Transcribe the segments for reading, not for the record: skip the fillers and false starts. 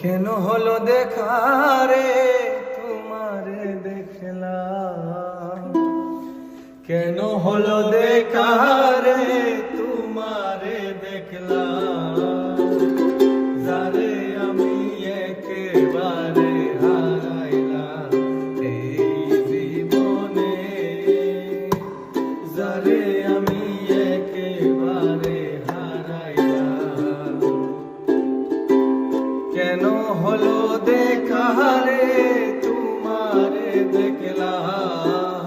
কেন হলো দেখা রে তোমারে দেখলাম, কেন হলো দেখা রে তোমারে দেখলাম, যারে আমি একেবারে হারাইলাম এই জীবনে, যারে আমি একেবারে হারাইলাম। কেন হলো দেখা রে তোমারে দেখলাম,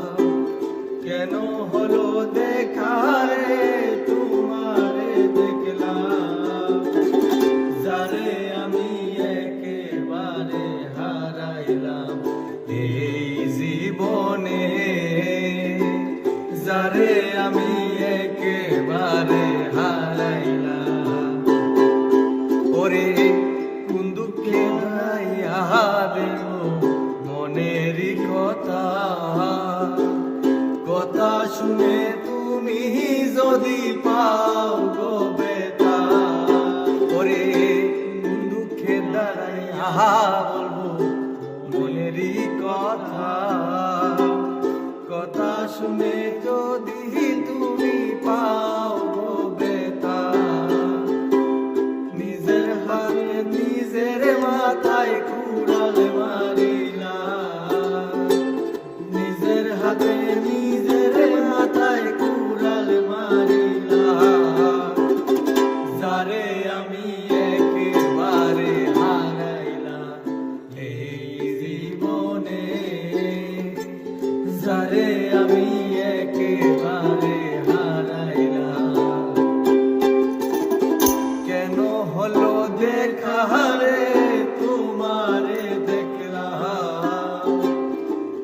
কেন হলো দেখা রে তোমারে দেখলাম, যারে আমি একেবারে হারাইলাম এই জীবনে, যারে আমি একেবারে হারাইলাম। ওরে কোন দুঃখে দেও মনেরই কথা, কথা শুনে তুমি যদি পাও গো বেতা, ওরে কোন দুঃখে দাঁড়াইয়া বলবো মনেরই কথা, কথা শুনে যদি তুমি পাও গো বেতা, নিজের হাতে নিজের মাথায় কুড়াল মারিলা, নিজের হাতে নিজের মাথায় কুড়াল মারিলা, যারে আমি একেবারে হারাইলাম এই জীবনে, যারে আমি একেবারে হারাইলাম। কেন হলো দেখা রে তোমারে দেখলাম,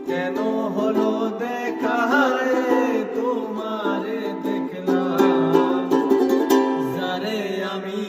কেন হলো দেখা রে তোমারে দেখলাম, যারে আমি